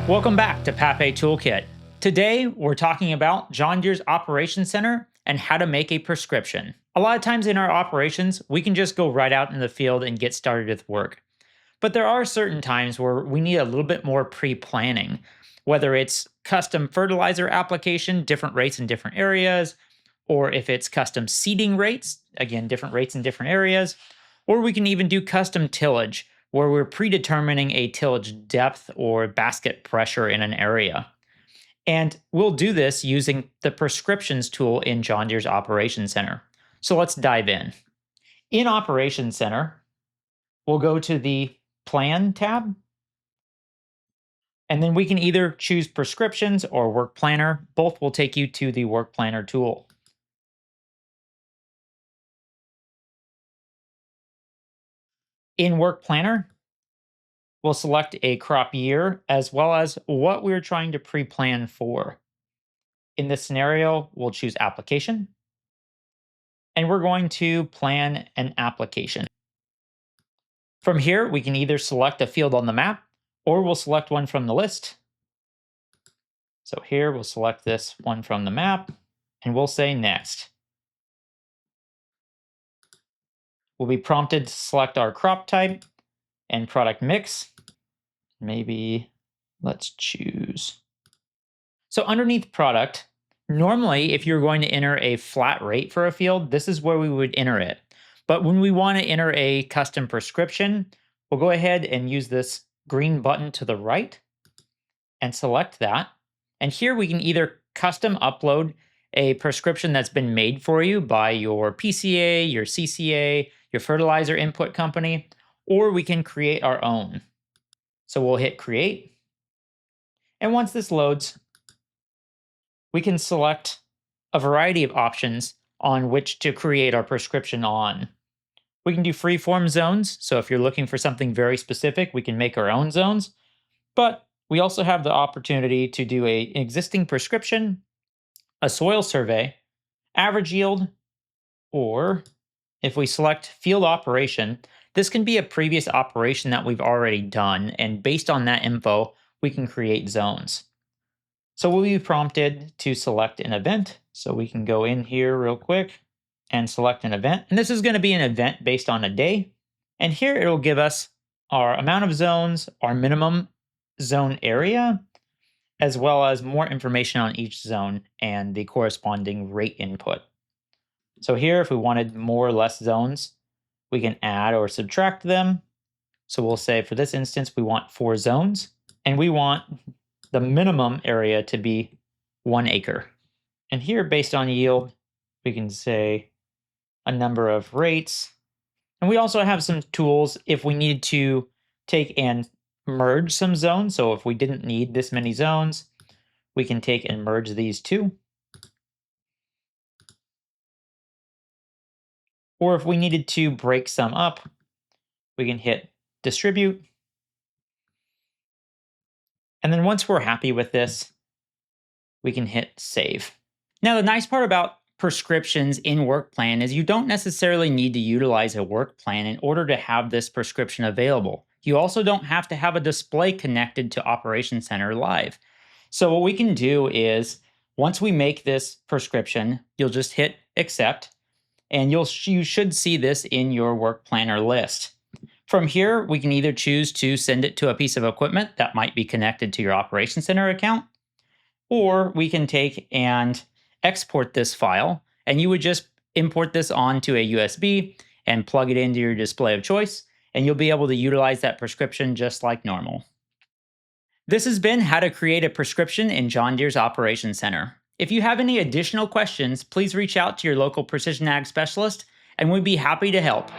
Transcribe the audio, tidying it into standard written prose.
Welcome back to Papé Toolkit. Today, we're talking about John Deere's Operations Center and how to make a prescription. A lot of times in our operations, we can just go right out in the field and get started with work. But there are certain times where we need a little bit more pre-planning, whether it's custom fertilizer application, different rates in different areas, or if it's custom seeding rates, again, different rates in different areas, or we can even do custom tillage, where we're predetermining a tillage depth or basket pressure in an area. And we'll do this using the prescriptions tool in John Deere's Operations Center. So let's dive in. In Operations Center, we'll go to the Plan tab, and then we can either choose prescriptions or work planner. Both will take you to the work planner tool. In work planner, we'll select a crop year as well as what we're trying to pre-plan for. In this scenario, we'll choose application, and we're going to plan an application. From here, we can either select a field on the map or we'll select one from the list. So here we'll select this one from the map and we'll say next. We'll be prompted to select our crop type and product mix. Maybe let's choose. So underneath product, normally if you're going to enter a flat rate for a field, this is where we would enter it. But when we want to enter a custom prescription, we'll go ahead and use this green button to the right and select that. And here we can either custom upload a prescription that's been made for you by your PCA, your CCA, your fertilizer input company, or we can create our own. So we'll hit create. And once this loads, we can select a variety of options on which to create our prescription on. We can do free-form zones. So if you're looking for something very specific, we can make our own zones. But we also have the opportunity to do an existing prescription, a soil survey, average yield, or if we select field operation, this can be a previous operation that we've already done. And based on that info, we can create zones. So we'll be prompted to select an event. So we can go in here real quick and select an event. And this is going to be an event based on a day. And here it'll give us our amount of zones, our minimum zone area, as well as more information on each zone and the corresponding rate input. So here, if we wanted more or less zones, we can add or subtract them. So we'll say for this instance, we want 4 zones, and we want the minimum area to be 1 acre. And here, based on yield, we can say a number of rates. And we also have some tools if we need to take and merge some zones. So if we didn't need this many zones, we can take and merge these two. Or if we needed to break some up, we can hit distribute. And then once we're happy with this, we can hit save. Now, the nice part about prescriptions in work plan is you don't necessarily need to utilize a work plan in order to have this prescription available. You also don't have to have a display connected to Operations Center Live. So what we can do is, once we make this prescription, you'll just hit accept, and you should see this in your work planner list. From here, we can either choose to send it to a piece of equipment that might be connected to your Operations Center account, or we can take and export this file, and you would just import this onto a USB and plug it into your display of choice, and you'll be able to utilize that prescription just like normal. This has been how to create a prescription in John Deere's Operations Center. If you have any additional questions, please reach out to your local precision ag specialist, and we'd be happy to help.